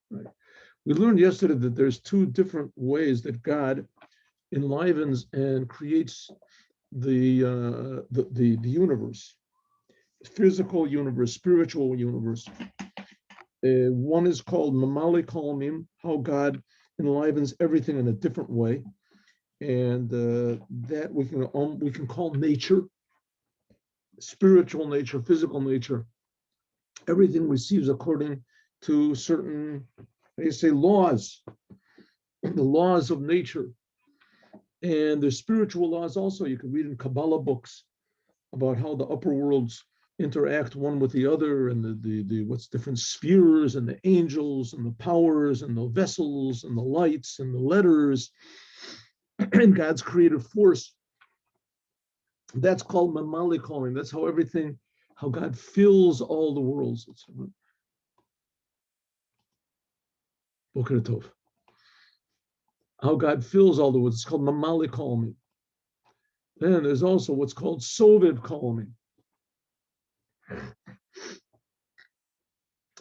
Right? We learned yesterday that there's two different ways that God enlivens and creates the universe: physical universe, spiritual universe. One is called Mamali Kolmim, how God enlivens everything in a different way, and that we can call nature, spiritual nature, physical nature. Everything receives according to certain, they say, laws, the laws of nature. And there's spiritual laws also. You can read in Kabbalah books about how the upper worlds interact one with the other, and the what's different spheres, and the angels, and the powers, and the vessels, and the lights, and the letters, and God's creative force. That's called Mamali calling. That's how everything, how God fills all the worlds. Boker Tov. How God fills all the worlds. It's called Mamali calling. Then there's also what's called Soviv calling.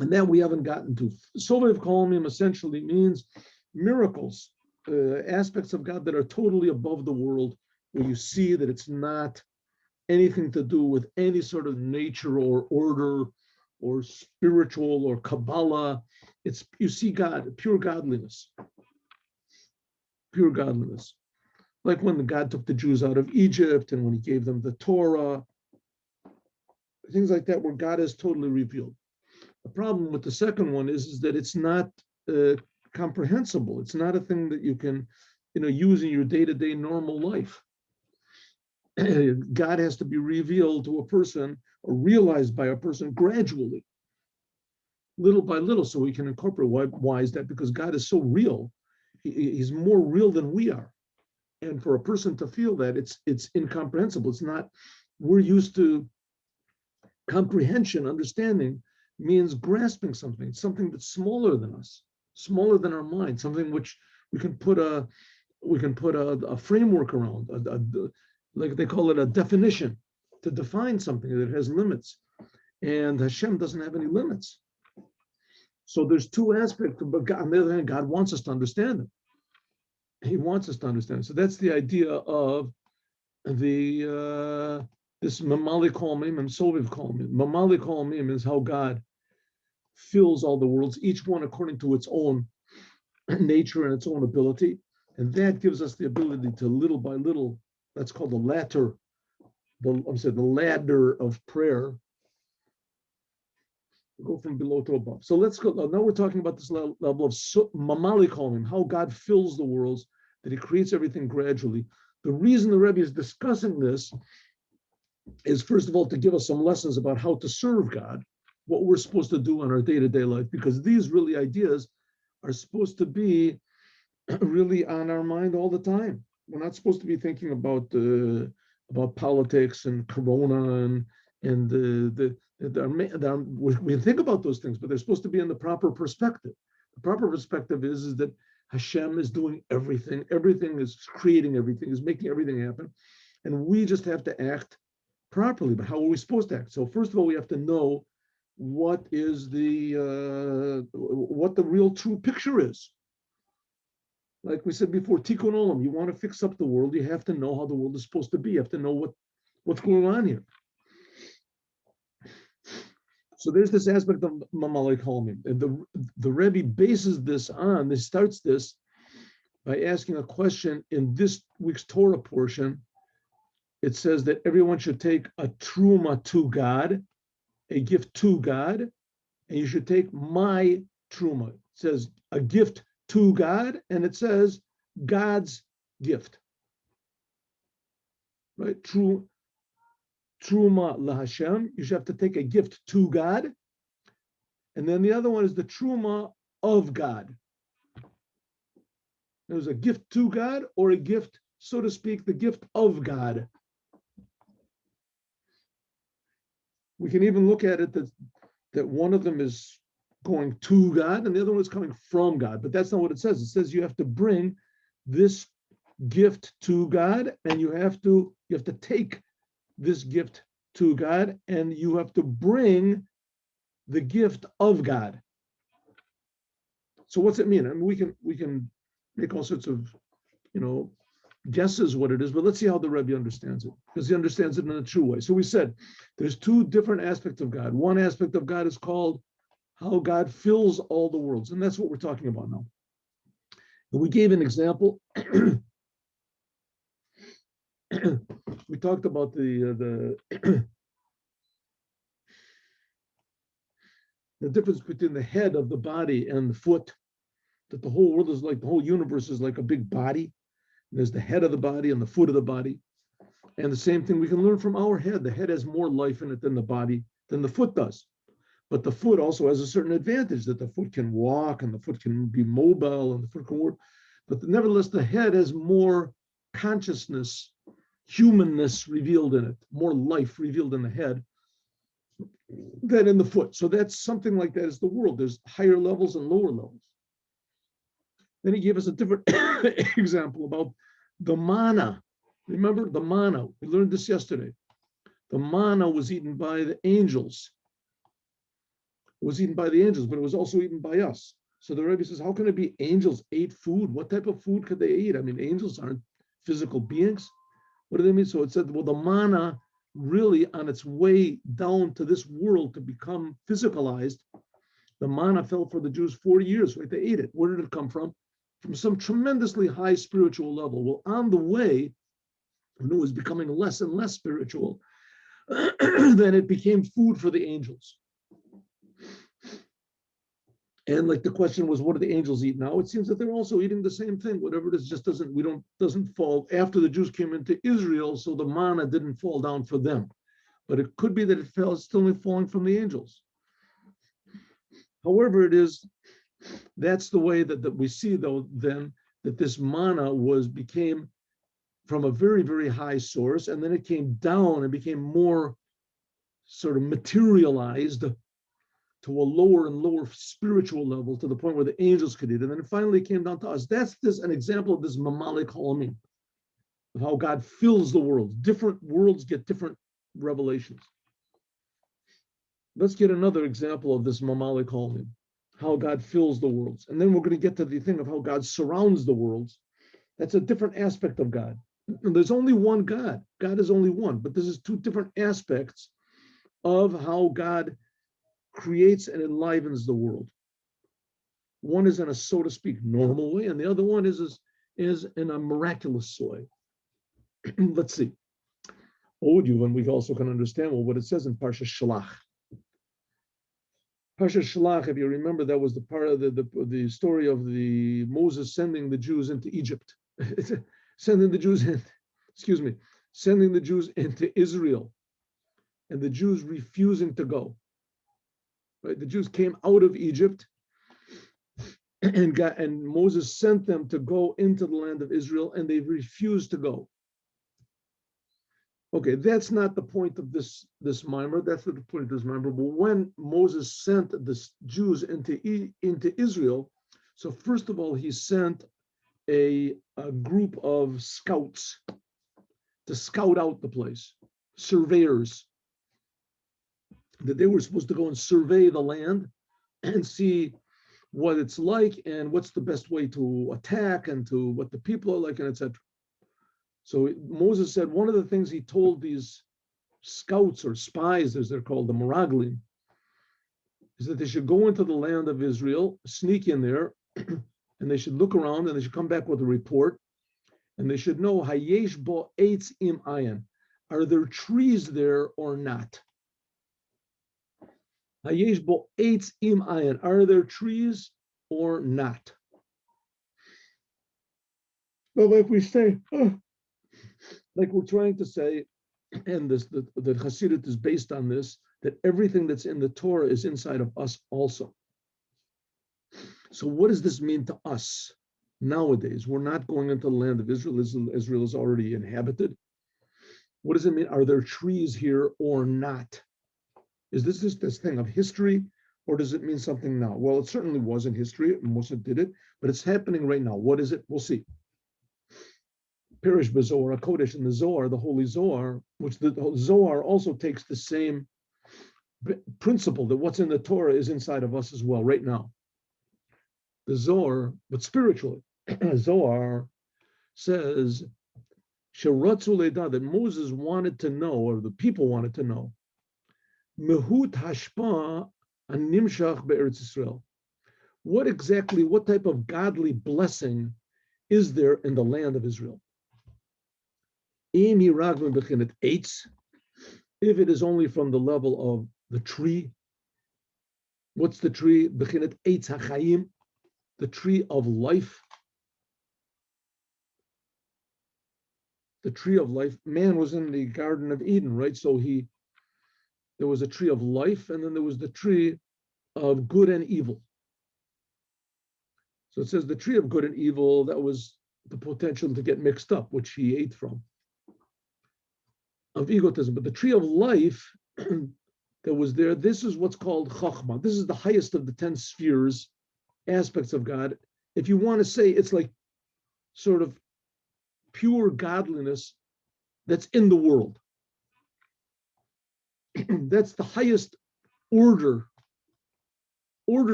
And that we haven't gotten to. Soviv Kolmim essentially means miracles, aspects of God that are totally above the world, where you see that it's not anything to do with any sort of nature or order or spiritual or Kabbalah. It's, you see God, pure godliness. Pure godliness. Like when God took the Jews out of Egypt and when he gave them the Torah, things like that, where God is totally revealed. The problem with the second one is that it's not comprehensible. It's not a thing that you can, use in your day-to-day normal life. God has to be revealed to a person or realized by a person gradually, little by little, so we can incorporate. Why is that? Because God is so real. He's more real than we are. And for a person to feel that, it's incomprehensible. It's not, we're used to comprehension, understanding means grasping something, something that's smaller than us, smaller than our mind, something which we can put a framework around, like they call it a definition, to define something that has limits. And Hashem doesn't have any limits. So there's two aspects, but God, on the other hand, God wants us to understand it. He wants us to understand. So that's the idea of the this Mamali Kolmim and Soviv Kolmim. Mamali Kolmim is how God fills all the worlds, each one according to its own nature and its own ability. And that gives us the ability to, little by little, that's called the ladder, the ladder of prayer. Go from below to above. So let's go. Now we're talking about this level of Mamali Kolmim, how God fills the worlds, that he creates everything gradually. The reason the Rebbe is discussing this is, first of all, to give us some lessons about how to serve God, what we're supposed to do in our day-to-day life, because these really ideas are supposed to be really on our mind all the time. We're not supposed to be thinking about politics and Corona we think about those things, but they're supposed to be in the proper perspective. The proper perspective is that Hashem is doing everything. Everything is creating everything, is making everything happen. And we just have to act properly. But how are we supposed to act? So first of all, we have to know what is what the real true picture is. Like we said before, Tikkun Olam, you want to fix up the world, you have to know how the world is supposed to be. You have to know what's going on here. So there's this aspect of Mamali Kolmim. And the Rebbe bases this on, he starts this by asking a question in this week's Torah portion. It says that everyone should take a truma to God, a gift to God, and you should take my truma. It says a gift to God, and it says God's gift. Right? Truma LaHashem, you should have to take a gift to God. And then the other one is the truma of God. There's a gift to God, or a gift, so to speak, the gift of God. We can even look at it that one of them is going to God and the other one is coming from God, but that's not what it says. It says you have to bring this gift to God, and you have to take this gift to God, and you have to bring the gift of God. So what's it mean? I mean, we can make all sorts of, guesses what it is, but let's see how the Rebbe understands it, because he understands it in a true way. So we said there's two different aspects of God. One aspect of God is called how God fills all the worlds, and that's what we're talking about now. And we gave an example. We talked about the the difference between the head of the body and the foot, that the whole world is like, the whole universe is like a big body. There's the head of the body and the foot of the body. And the same thing we can learn from our head. The head has more life in it than the body, than the foot does. But the foot also has a certain advantage, that the foot can walk and the foot can be mobile and the foot can work. But nevertheless, the head has more consciousness, humanness revealed in it, more life revealed in the head than in the foot. So that's something like that is the world. There's higher levels and lower levels. Then he gave us a different example about the manna. Remember the manna? We learned this yesterday. The manna was eaten by the angels. It was eaten by the angels, but it was also eaten by us. So the Rebbe says, how can it be angels ate food? What type of food could they eat? I mean, angels aren't physical beings. What do they mean? So it said, well, the manna really on its way down to this world to become physicalized, the manna fell for the Jews 40 years, right? They ate it. Where did it come from? From some tremendously high spiritual level. Well, on the way, when it was becoming less and less spiritual, then it became food for the angels. And like the question was, what do the angels eat now? It seems that they're also eating the same thing. Whatever it is, just doesn't fall after the Jews came into Israel, so the manna didn't fall down for them. But it could be that it fell still falling from the angels. However it is, that's the way that we see, though, then, that this manna became from a very, very high source, and then it came down and became more sort of materialized to a lower and lower spiritual level, to the point where the angels could eat. And then it finally came down to us. That's an example of this mamalik halamim, of how God fills the world. Different worlds get different revelations. Let's get another example of this mamalik halamim, how God fills the worlds. And then we're going to get to the thing of how God surrounds the worlds. That's a different aspect of God. And there's only one God. God is only one, but this is two different aspects of how God creates and enlivens the world. One is in a, so to speak, normal way, and the other one is in a miraculous way. Let's see. And we also can understand what it says in Parsha Shalach. Parsha Shalach, if you remember, that was the part of the story of the Moses sending the Jews into Egypt, sending the Jews into Israel, and the Jews refusing to go. Right? The Jews came out of Egypt, and Moses sent them to go into the land of Israel, and they refused to go. Okay, that's not the point of this mimer. That's not the point of this mimer. But when Moses sent the Jews into Israel, so first of all, he sent a group of scouts to scout out the place, surveyors, that they were supposed to go and survey the land and see what it's like and what's the best way to attack and to what the people are like, and etc. So Moses said one of the things he told these scouts or spies, as they're called, the Meraglim, is that they should go into the land of Israel, sneak in there, and they should look around and they should come back with a report, and they should know, Hayesh bo eitz im ayin, are there trees there or not? Hayesh bo eitz im ayin, are there trees or not? Well, like we say, like we're trying to say, and the Hasidut is based on this, that everything that's in the Torah is inside of us also. So what does this mean to us nowadays? We're not going into the land of Israel. Israel is already inhabited. What does it mean? Are there trees here or not? Is this just this thing of history, or does it mean something now? Well, it certainly was in history. Moshe did it, but it's happening right now. What is it? We'll see. Pirish b'Zohar HaKodesh, in the Zohar, the Holy Zohar, which the Zohar also takes the same principle that what's in the Torah is inside of us as well, right now. the Zohar, but spiritually. Zohar says that Moses wanted to know, or the people wanted to know, Mehut hashpa animshach be'eretz Yisrael. What type of godly blessing is there in the land of Israel? If it is only from the level of the tree, what's the tree? The tree of life. The tree of life. Man was in the Garden of Eden, right? So there was a tree of life, and then there was the tree of good and evil. So it says the tree of good and evil, that was the potential to get mixed up, which he ate from, of egotism. But the tree of life that was there, this is what's called Chachma. This is the highest of the 10 spheres, aspects of God. If you want to say it's like sort of pure godliness that's in the world. That's the highest orderly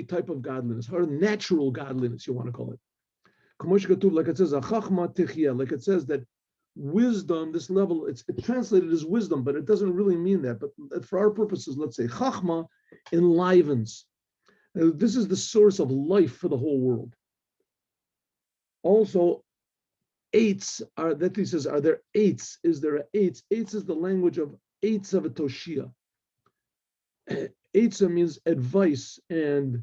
type of godliness, or natural godliness, you want to call it. Like it says, like it says that wisdom, this level, it's translated as wisdom, but it doesn't really mean that. But for our purposes, let's say Chachma enlivens. This is the source of life for the whole world. Also, eights are, that he says, are there eights? Is there a eights? Eights is the language of eights of a Toshia. Eitzah means advice and,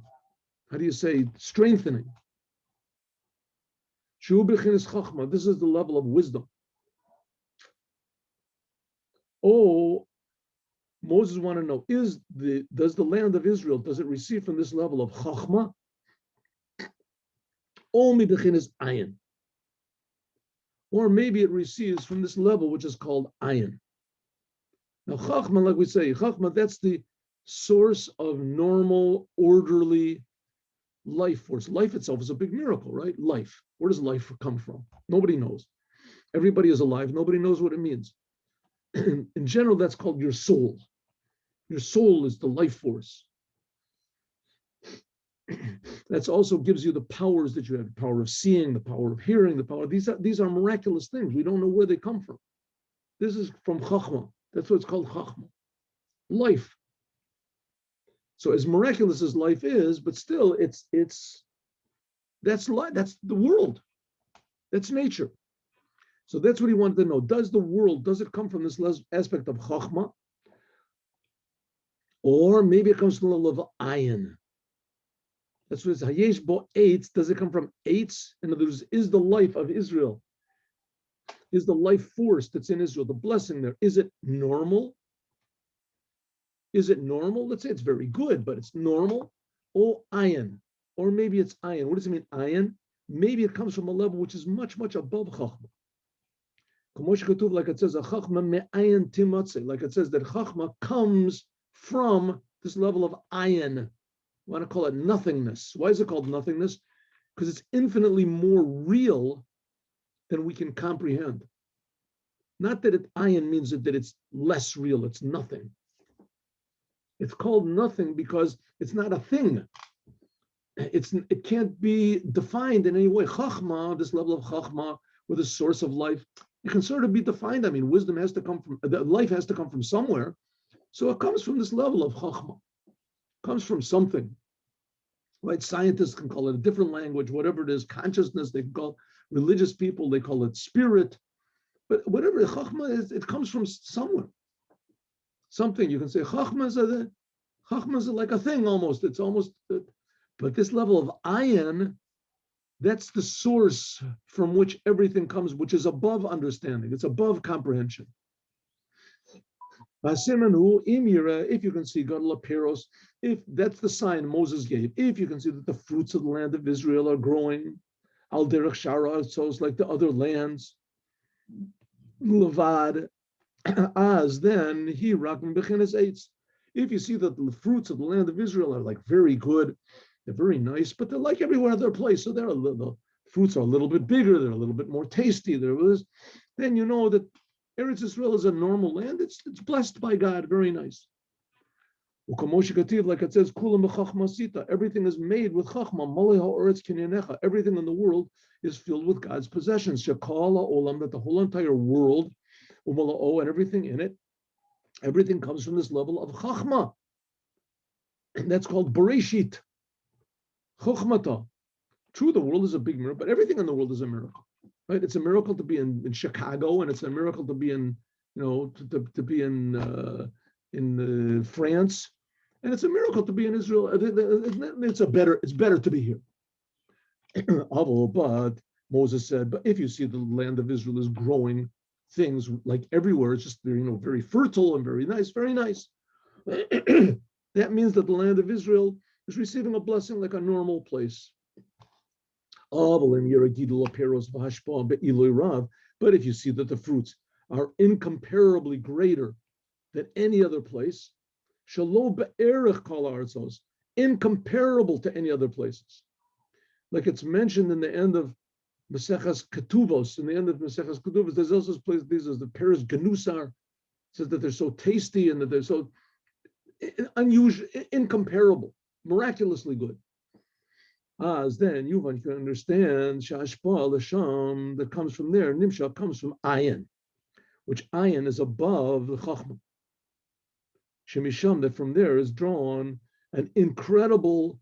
how do you say, strengthening. This is the level of wisdom. Oh, Moses wanted to know, does the land of Israel, does it receive from this level of Chachma? Only bechinas ayin. Or maybe it receives from this level, which is called ayin. Now, Chachma, like we say, Chachma, that's the source of normal, orderly life force. Life itself is a big miracle, right? Life. Where does life come from? Nobody knows. Everybody is alive. Nobody knows what it means. In general, that's called your soul. Your soul is the life force. That also gives you the powers that you have, the power of seeing, the power of hearing, the power. These are miraculous things. We don't know where they come from. This is from Chachma. That's what it's called, Chachma. Life. So as miraculous as life is, but still that's life, that's the world. That's nature. So that's what he wanted to know. Does it come from this aspect of Chachma? Or maybe it comes from the level of ayin. That's what it's Hayesh bo eitz. Does it come from eitz? In other words, is the life of Israel, is the life force that's in Israel, the blessing there, is it normal? Is it normal? Let's say it's very good, but it's normal. Or ayin. Or maybe it's ayin. What does it mean, ayin? Maybe it comes from a level which is much, much above Chachma. Like it says, like it says that Chachma comes from this level of ayin. I want to call it nothingness. Why is it called nothingness? Because it's infinitely more real than we can comprehend. Not that ayin means that it's less real, it's nothing. It's called nothing because it's not a thing. It can't be defined in any way. Chachma, this level of Chachma, with a source of life, it can sort of be defined. I mean, wisdom has to come from, life has to come from somewhere. So it comes from this level of Chachma. It comes from something. Right? Scientists can call it a different language, whatever it is, consciousness, they can call it, religious people, they call it spirit. But whatever Chachma is, it comes from somewhere. Something you can say, Chachma is like a thing almost. It's almost, but this level of ayin, that's the source from which everything comes, which is above understanding. It's above comprehension. If you can see Gadol Peros, if that's the sign Moses gave, if you can see that the fruits of the land of Israel are growing, Al Derech Shara, so it's like the other lands, Levad, as then he Rakim Bechinas Eitz. If you see that the fruits of the land of Israel are like very good, they're very nice, but they're like everywhere other place. So the fruits are a little bit bigger, they're a little bit more tasty. Then you know that Eretz Israel is a normal land. It's blessed by God, very nice. Like it says, everything is made with chachma. Everything in the world is filled with God's possessions. That the whole entire world, and everything in it, everything comes from this level of chachma. And that's called Bereshit. Chochmata. True, the world is a big miracle, but everything in the world is a miracle. Right? It's a miracle to be in Chicago, and it's a miracle to be in, to be in France, and it's a miracle to be in Israel. It's better to be here. But Moses said, but if you see the land of Israel is growing things like everywhere, it's just very fertile and very nice, very nice. That means that the land of Israel is receiving a blessing like a normal place. But if you see that the fruits are incomparably greater than any other place, incomparable to any other places. Like it's mentioned in the end of Maseches Ketuvos, there's also this place, these are the pears Ganusar, it says that they're so tasty and that they're so unusual, incomparable, miraculously good. As then you can understand Shashpa Lasham that comes from there. Nimshach comes from ayin, which ayin is above the chachma. Shemisham, that from there is drawn an incredible,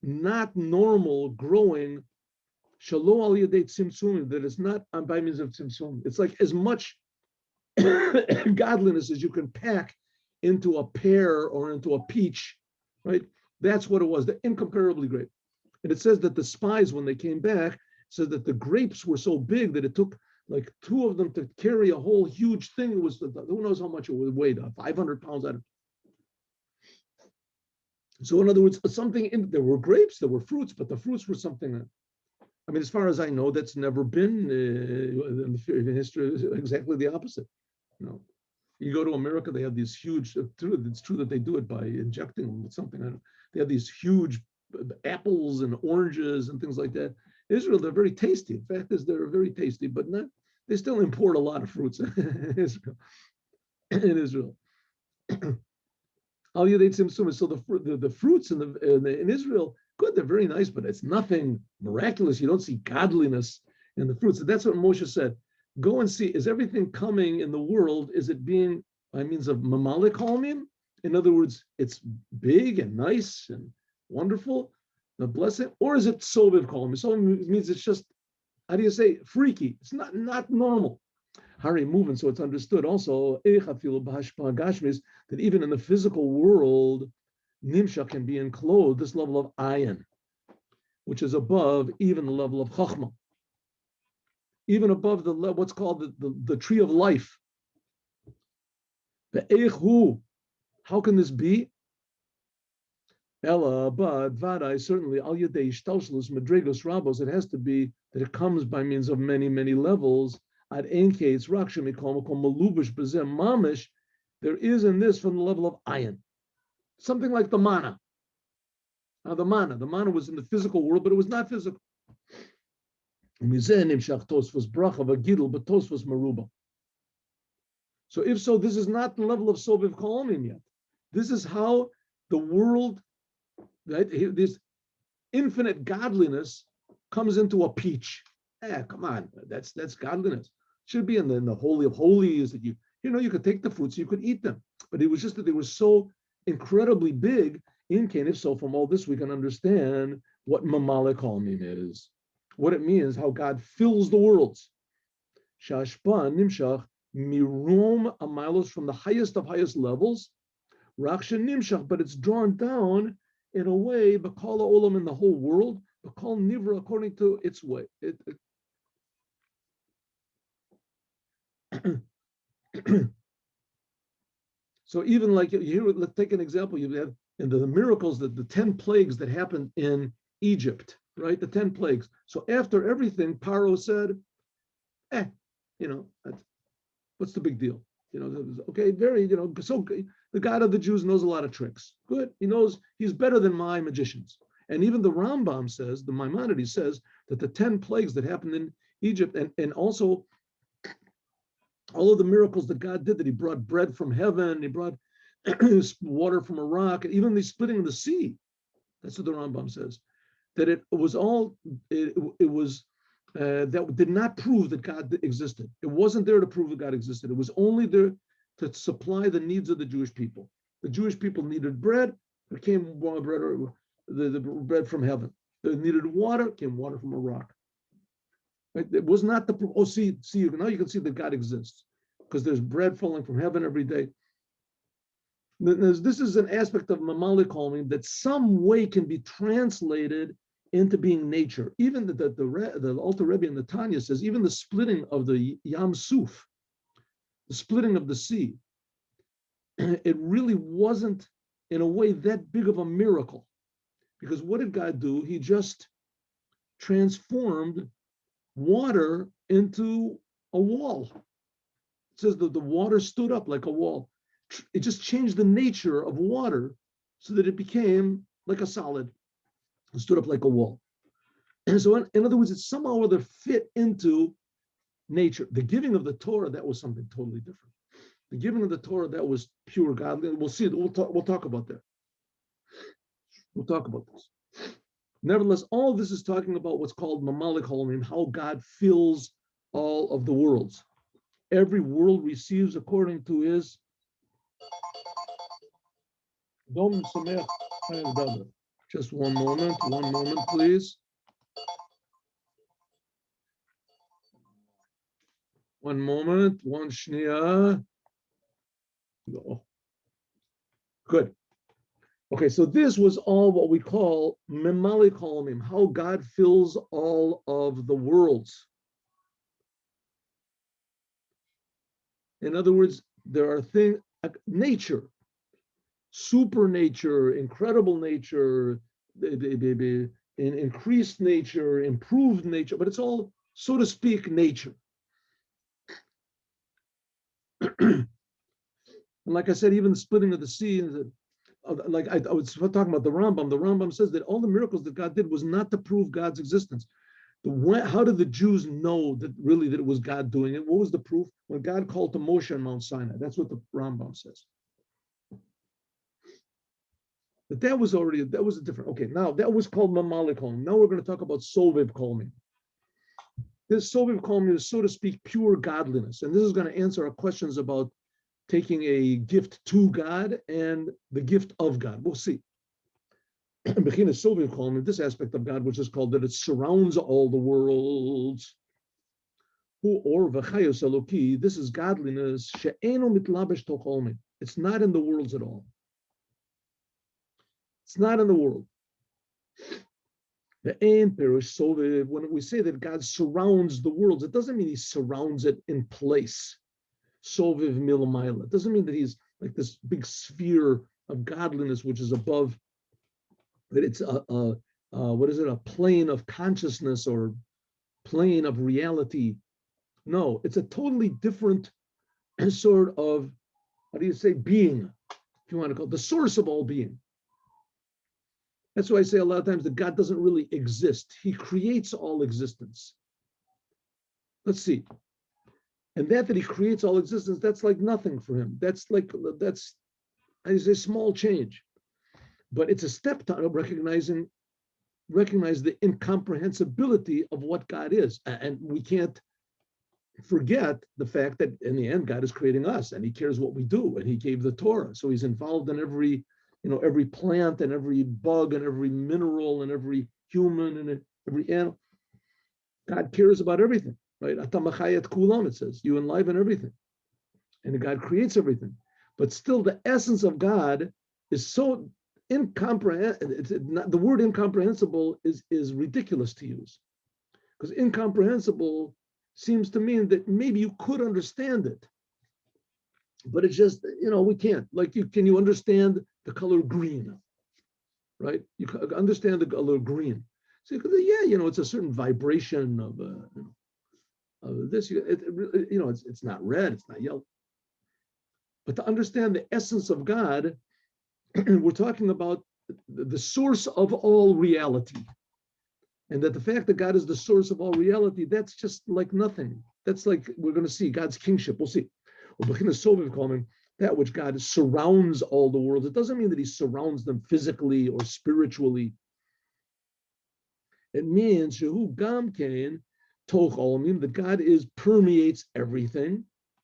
not normal growing shalo al yadet tzimtzum, that is not by means of tzimtzum. It's like as much godliness as you can pack into a pear or into a peach, right? That's what it was. They're incomparably great. And it says that the spies, when they came back, said that the grapes were so big that it took like two of them to carry a whole huge thing. It was, who knows how much it would weigh, 500 pounds out of it. So in other words, there were grapes, there were fruits, but the fruits were something, as far as I know, that's never been in history, exactly the opposite. You go to America, they have these huge, it's true that they do it by injecting them with something. They have these huge apples and oranges and things like that. Israel, they're very tasty. The fact is, they're very tasty, but they still import a lot of fruits in Israel. So the fruits in Israel, good, they're very nice, but it's nothing miraculous. You don't see godliness in the fruits. And that's what Moshe said. Go and see, is everything coming in the world, is it being by means of mamalik halmim? In other words, it's big and nice and wonderful, the blessing, or is it soviv halmim? Soviv means it's just, how do you say, freaky. It's not normal. Hari moving, so it's understood also that even in the physical world, nimsha can be enclosed, this level of ayin, which is above even the level of chachma, even above the what's called the tree of life. The eichu, how can this be? Ella, but vadai, certainly al yadei shtalshlus madregos rabos, it has to be that it comes by means of many, many levels. At Enkates, Rakshamikom, Malubish, Bazem, Mamish, there is in this from the level of ayin. Something like the manna. Now, the manna was in the physical world, but it was not physical. So, if so, this is not the level of Soviv Kolomim yet. This is how the world, right, this infinite godliness comes into a peach. Come on, that's godliness. Should be in the holy of holies that you could take the fruits, you could eat them. But it was just that they were so incredibly big in Canaan. If so, from all this we can understand what mamalik halmim is, what it means, how God fills the worlds. Shashpa nimshach mirum amilos, from the highest of highest levels. Raksha nimshach, but it's drawn down in a way, bakal olam, in the whole world, bakal nivra, according to its way. So even like here, let's take an example. You have in the miracles, that the 10 plagues that happened in Egypt, right? The 10 plagues. So after everything, Paro said, what's the big deal? Okay, so the God of the Jews knows a lot of tricks. Good, he knows, he's better than my magicians. And even the Rambam says, the Maimonides says, that the 10 plagues that happened in Egypt, and also all of the miracles that God did, that he brought bread from heaven, he brought water from a rock, and even the splitting of the sea. That's what the Rambam says. That it was all, it was, that did not prove that God existed. It wasn't there to prove that God existed. It was only there to supply the needs of the Jewish people. The Jewish people needed bread, there came bread, the bread from heaven. They needed water, came water from a rock. Right? It was not the, see, now you can see that God exists because there's bread falling from heaven every day. This is an aspect of Mamalik Holmim that some way can be translated into being nature. Even the Alter Rebbe in the Tanya says, even the splitting of the Yam Suf, the splitting of the sea, it really wasn't in a way that big of a miracle. Because what did God do? He just transformed water into a wall. It says that the water stood up like a wall. It just changed the nature of water so that it became like a solid. It stood up like a wall. And so, in other words, it somehow or other fit into nature. The giving of the Torah, that was something totally different. The giving of the Torah, that was pure godliness. We'll see it. We'll talk about that. We'll talk about this. Nevertheless, all of this is talking about what's called Mamalik Holomim, how God fills all of the worlds. Every world receives according to his Dom Sameach. Just one moment, please. One moment, one shniya. Good. Okay, so this was all what we call Memalik Holomim, how God fills all of the worlds. In other words, there are things, nature, super nature, incredible nature, increased nature, improved nature, but it's all, so to speak, nature. And like I said, even the splitting of the sea, like I was talking about the Rambam says that all the miracles that God did was not to prove God's existence. How did the Jews know that really that it was God doing it? What was the proof? When God called to Moshe on Mount Sinai. That's what the Rambam says. But that was a different, okay, now that was called Mamalik Holomim. Now we're going to talk about Soviv Holomim. This Soviv Holomim is, so to speak, pure godliness. And this is going to answer our questions about taking a gift to God and the gift of God. We'll see. This aspect of God, which is called that it surrounds all the worlds. This is godliness. It's not in the worlds at all. It's not in the world. When we say that God surrounds the worlds, it doesn't mean he surrounds it in place. Soviv milamayla. It doesn't mean that he's like this big sphere of godliness which is above, that it's a plane of consciousness or plane of reality. No, it's a totally different sort of, being, if you want to call it, the source of all being. That's why I say a lot of times that God doesn't really exist. He creates all existence. Let's see. And that he creates all existence, that's like nothing for him. That's a small change. But it's a step to recognize the incomprehensibility of what God is. And we can't forget the fact that in the end, God is creating us and he cares what we do. And he gave the Torah. So he's involved in every plant and every bug and every mineral and every human and every animal. God cares about everything. Right? It says, you enliven everything. And God creates everything. But still, the essence of God is so incomprehensible. The word incomprehensible is ridiculous to use. Because incomprehensible seems to mean that maybe you could understand it. But it's just, we can't. Like, can you understand the color green? Right? You can understand the color green. So, it's a certain vibration of this, it's not red, it's not yellow. But to understand the essence of God, we're talking about the source of all reality. And that the fact that God is the source of all reality, that's just like nothing. That's like, we're going to see God's kingship. We'll see. That's that which God surrounds all the worlds. It doesn't mean that he surrounds them physically or spiritually. It means Shehu Gam Kain Toch Olamim, that God permeates everything.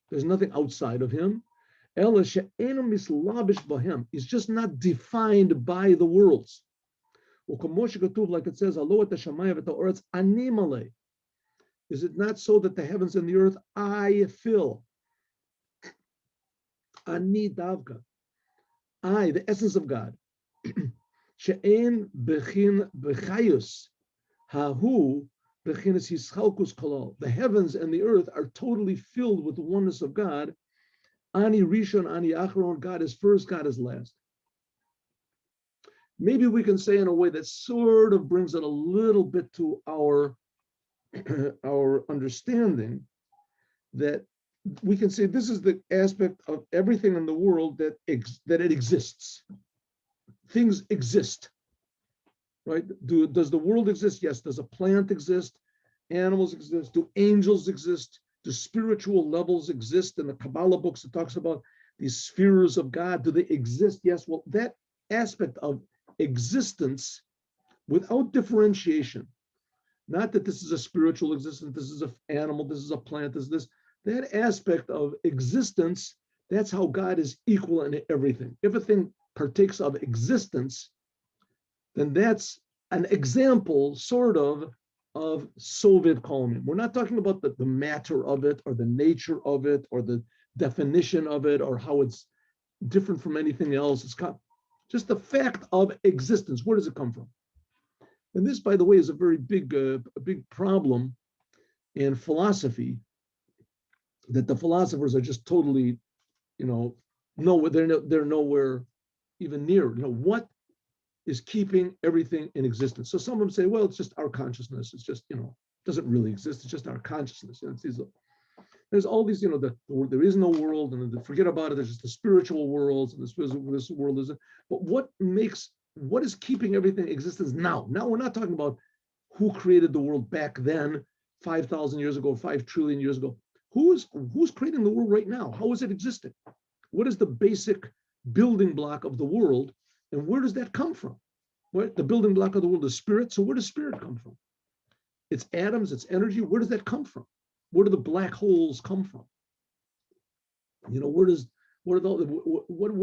There's nothing outside of him. Ela she'enu mislabish bahem. He's just not defined by the worlds. Like it says, is it not so that the heavens and the earth I fill? Ani davka. I, the essence of God. She'en bechin bechayus. Hahu bechinas hischalkus kolal. The heavens and the earth are totally filled with the oneness of God. Ani rishon, ani achron. God is first, God is last. Maybe we can say in a way that sort of brings it a little bit to our understanding, that we can say this is the aspect of everything in the world that it exists. Things exist, right? Does the world exist? Yes. Does a plant exist? Animals exist? Do angels exist? Do spiritual levels exist? In the Kabbalah books, it talks about these spheres of God. Do they exist? Yes. Well, that aspect of existence without differentiation, not that this is a spiritual existence, this is an animal, this is a plant, this is this, that aspect of existence, that's how God is equal in everything. If a thing partakes of existence, then that's an example, sort of Soviet Kolmim. We're not talking about the matter of it, or the nature of it, or the definition of it, or how it's different from anything else. It's just the fact of existence. Where does it come from? And this, by the way, is a very big problem in philosophy, that the philosophers are just totally, nowhere, they're nowhere even near. What is keeping everything in existence? So some of them say, well, it's just our consciousness. It's just, doesn't really exist. It's just our consciousness. There's all these, there is no world, and forget about it. There's just the spiritual worlds, and this world is. But what is keeping everything in existence now? Now we're not talking about who created the world back then, 5,000 years ago, 5 trillion years ago. Who's creating the world right now? How is it existing? What is the basic building block of the world, and where does that come from? What the building block of the world is spirit. So where does spirit come from? It's atoms, it's energy. Where does that come from? Where do the black holes come from? What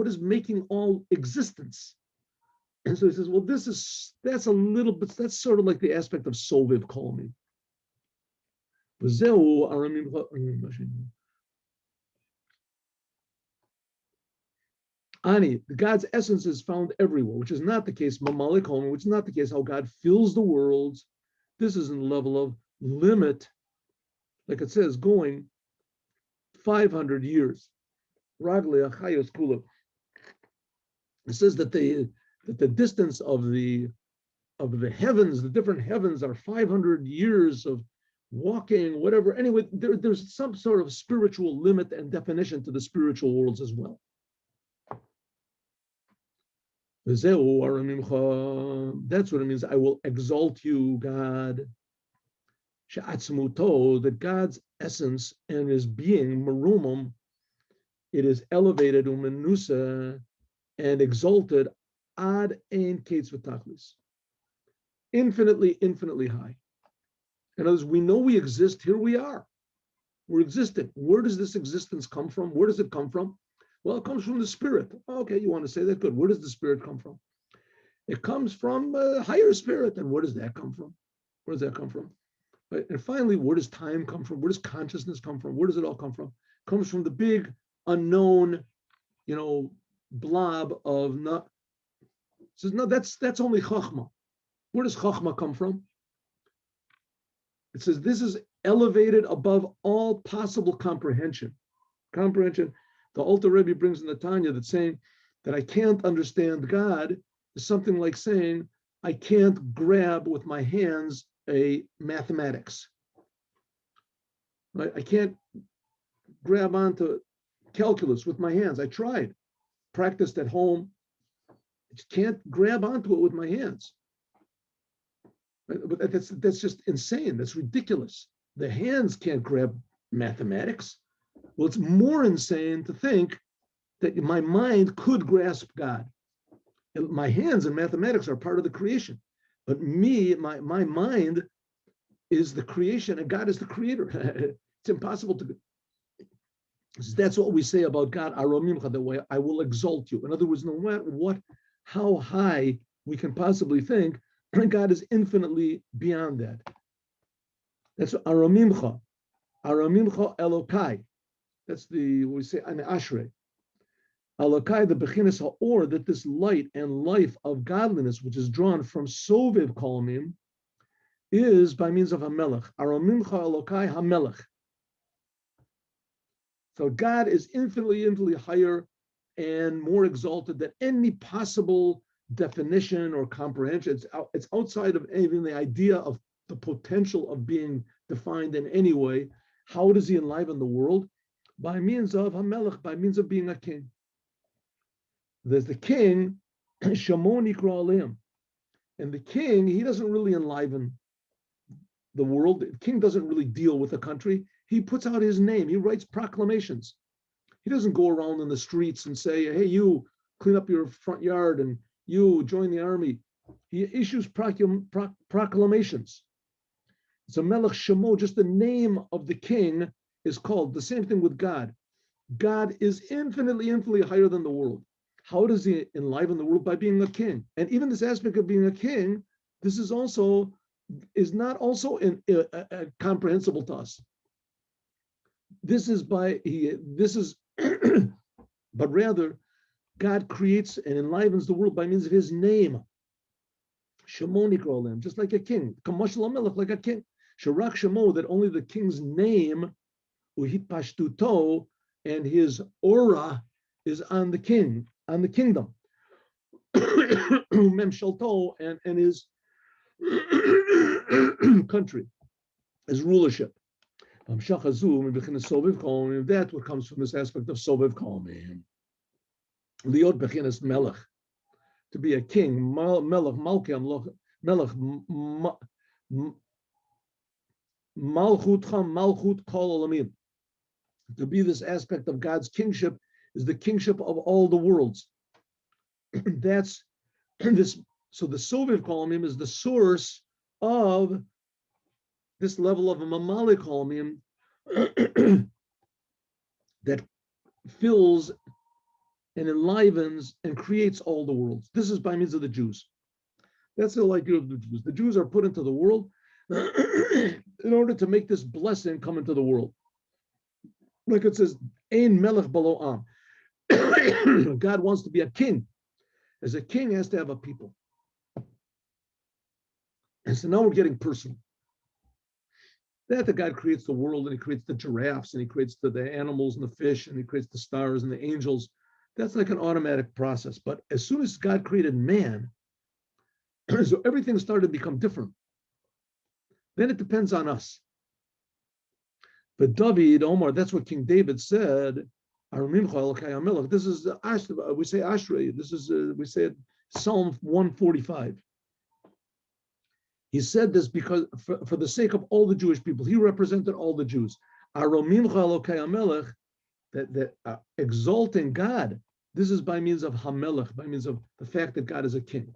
is making all existence? And so he says, well, that's a little bit, that's sort of like the aspect of Soviv Kolmi. Ani, God's essence is found everywhere, which is not the case, Mamalik Kolmi, which is not the case how God fills the worlds. This is in the level of limit, like it says, going 500 years. Ragli Achayos Kula. It says that the distance of the heavens, the different heavens, are 500 years of walking, whatever. Anyway, there's some sort of spiritual limit and definition to the spiritual worlds as well. That's what it means. I will exalt you, God. That God's essence and his being, marumum, it is elevated, umenusa, and exalted, ad ein kates v'tachlis, infinitely high. In other words, we know we exist. Here we are. We're existing. Where does this existence come from? Where does it come from? Well, it comes from the spirit. Okay, you want to say that? Good. Where does the spirit come from? It comes from a higher spirit. And where does that come from? Where does that come from? Right? And finally, where does time come from? Where does consciousness come from? Where does it all come from? It comes from the big unknown, blob of not. It says, no, that's only Chachma. Where does Chachma come from? It says this is elevated above all possible comprehension. Comprehension. The Alter Rebbe brings in the Tanya that saying that I can't understand God is something like saying I can't grab with my hands a mathematics. Right? I can't grab onto calculus with my hands. I tried, practiced at home. I just can't grab onto it with my hands. Right? But that's just insane. That's ridiculous. The hands can't grab mathematics. Well, it's more insane to think that my mind could grasp God. My hands in mathematics are part of the creation, but my mind is the creation and God is the creator. It's impossible to. That's what we say about God, Aromimcha, the way I will exalt you. In other words, no matter how high we can possibly think, God is infinitely beyond that. That's Aromimcha. Aromimcha Elokai. That's we say an Ashrei. Elokai, the Bechinas Ha'or, that this light and life of godliness, which is drawn from Soviv Kolmim, is by means of Hamelech. Aromimcha Elokai Hamelech. So God is infinitely higher and more exalted than any possible definition or comprehension. It's outside of even the idea of the potential of being defined in any way. How does he enliven the world? By means of Hamelech, by means of being a king. There's the king, Shamo Nikra Aleim. And the king, he doesn't really enliven the world. The king doesn't really deal with the country. He puts out his name. He writes proclamations. He doesn't go around in the streets and say, hey, you clean up your front yard and you join the army. He issues proclamations. It's a Melech Shemo, just the name of the king is called. The same thing with God. God is infinitely higher than the world. How does he enliven the world? By being a king. And even this aspect of being a king, this is not also comprehensible to us. But rather, God creates and enlivens the world by means of his name. Shemoni Krolim, just like a king. Kamashal Melech, like a king. Sharak Shemo, that only the king's name, Uhit Pashtuto, and his aura is on the king, on the kingdom. Mem Shalto, and his country, his rulership. That's what comes from this aspect of Soviv Kolmim. Liot Bechinas Melech, to be a king, Melech, Malkim, Melech, Malchut Cham, Malchut Kol Olamim. To be this aspect of God's kingship is the kingship of all the worlds. That's this. So the Soviv Kolmim is the source of this level of a Mamali Kolmim that fills and enlivens and creates all the worlds. This is by means of the Jews. That's the idea of the Jews. The Jews are put into the world in order to make this blessing come into the world. Like it says, Ein Melech Balo Am. God wants to be a king. As a king has to have a people. And so now we're getting personal. That the God creates the world and he creates the giraffes and he creates the animals and the fish and he creates the stars and the angels. That's like an automatic process. But as soon as God created man, so everything started to become different. Then it depends on us. But David, Omar, that's what King David said. This is we say Ashrei. This is we say it, Psalm 145. He said this because for the sake of all the Jewish people, he represented all the Jews. That exalting God, this is by means of Hamelech, by means of the fact that God is a king.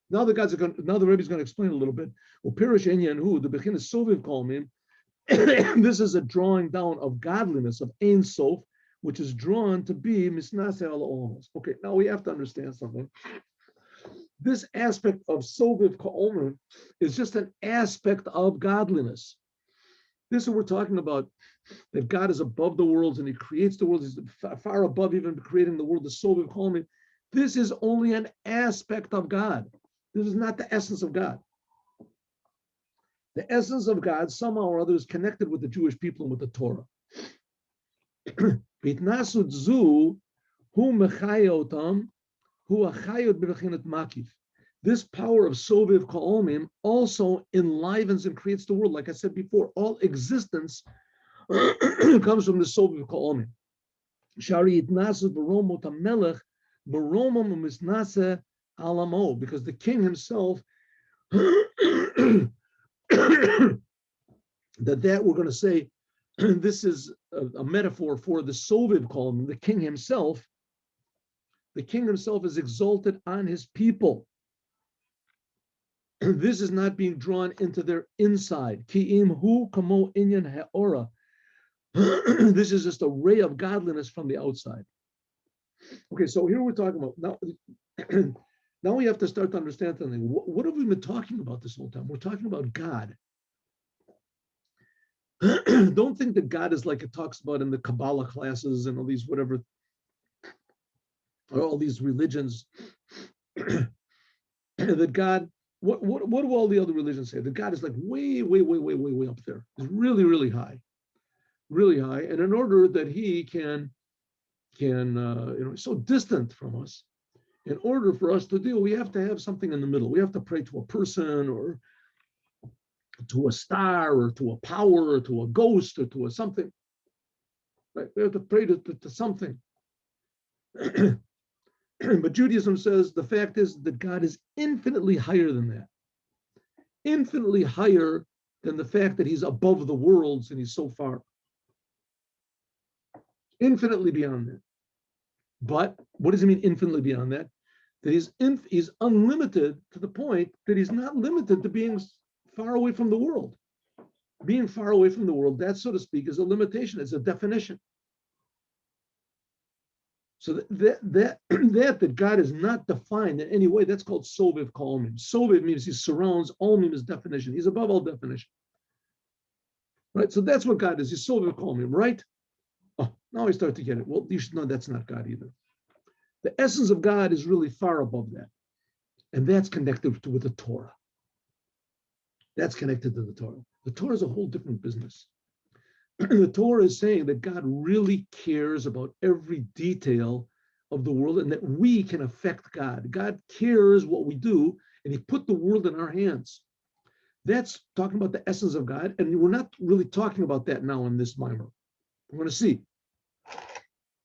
Now the Rebbe is going to explain a little bit. Well, Pirish Enyan Hu, the Bechinas Soviv Kolmim. This is a drawing down of godliness of Ein Sof, which is drawn to be Misnase al Olamos. Okay, now we have to understand something. This aspect of Soviv Kolmim is just an aspect of godliness. This is what we're talking about, that God is above the worlds and he creates the world. He's far above even creating the world, the Soviv Kolmim. This is only an aspect of God. This is not the essence of God. The essence of God somehow or other is connected with the Jewish people and with the Torah. This power of Soviv Ka'omim also enlivens and creates the world. Like I said before, all existence comes from the Soviv Ka'omim. Because the king himself that we're going to say this is a metaphor for the Soviv column, the king himself. The king himself is exalted on his people. This is not being drawn into their inside. Ki'im hu kamo inyan ha'ora. This is just a ray of godliness from the outside. Okay, so here we're talking about now. Now we have to start to understand something. What have we been talking about this whole time? We're talking about God. Don't think that God is like it talks about in the Kabbalah classes and all these whatever, or all these religions. That God, what do all the other religions say? That God is like way up there. It's really high, and in order that He can so distant from us. In order for us to deal, we have to have something in the middle. We have to pray to a person or to a star or to a power or to a ghost or to a something. Right? We have to pray to something. But Judaism says the fact is that God is infinitely higher than that. Infinitely higher than the fact that He's above the worlds and He's so far. Infinitely beyond that. But what does it mean infinitely beyond that? That he's unlimited to the point that He's not limited to being far away from the world. Being far away from the world, that, so to speak, is a limitation, it's a definition. So that God is not defined in any way, that's called Soviv Kolmim. Soviv means He surrounds, Olmim is definition. He's above all definition. Right? So that's what God is. He's Soviv Kolmim, right? Oh, now I start to get it. Well, you should know that's not God either. The essence of God is really far above that. And that's connected with the Torah. That's connected to the Torah. The Torah is a whole different business. The Torah is saying that God really cares about every detail of the world and that we can affect God. God cares what we do, and He put the world in our hands. That's talking about the essence of God, and we're not really talking about that now in this mimer. We're going to see.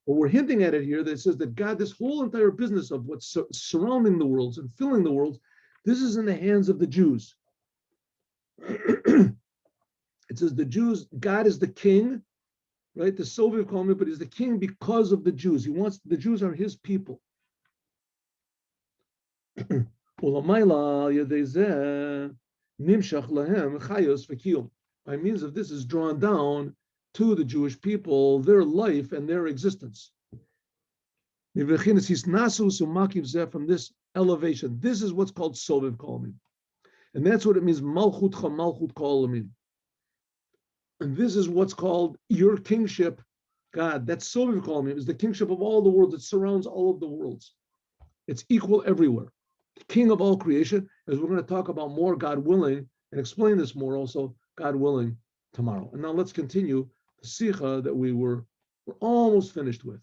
But we're hinting at it here that it says that God, this whole entire business of what's surrounding the worlds and filling the worlds, this is in the hands of the Jews. It says the Jews, God is the king, right? The Soviet call me, but He's the king because of the Jews. He wants, the Jews are His people. By means of this is drawn down to the Jewish people, their life and their existence. From this elevation, this is what's called Soviv Kolmim. And that's what it means, Malchut Malchut Kolmim. And this is what's called your kingship, God. That's Soviv Kolmim, is the kingship of all the world. It surrounds all of the worlds. It's equal everywhere. The king of all creation, as we're going to talk about more, God willing, and explain this more also, God willing, tomorrow. And now let's continue the Sikha that we're almost finished with.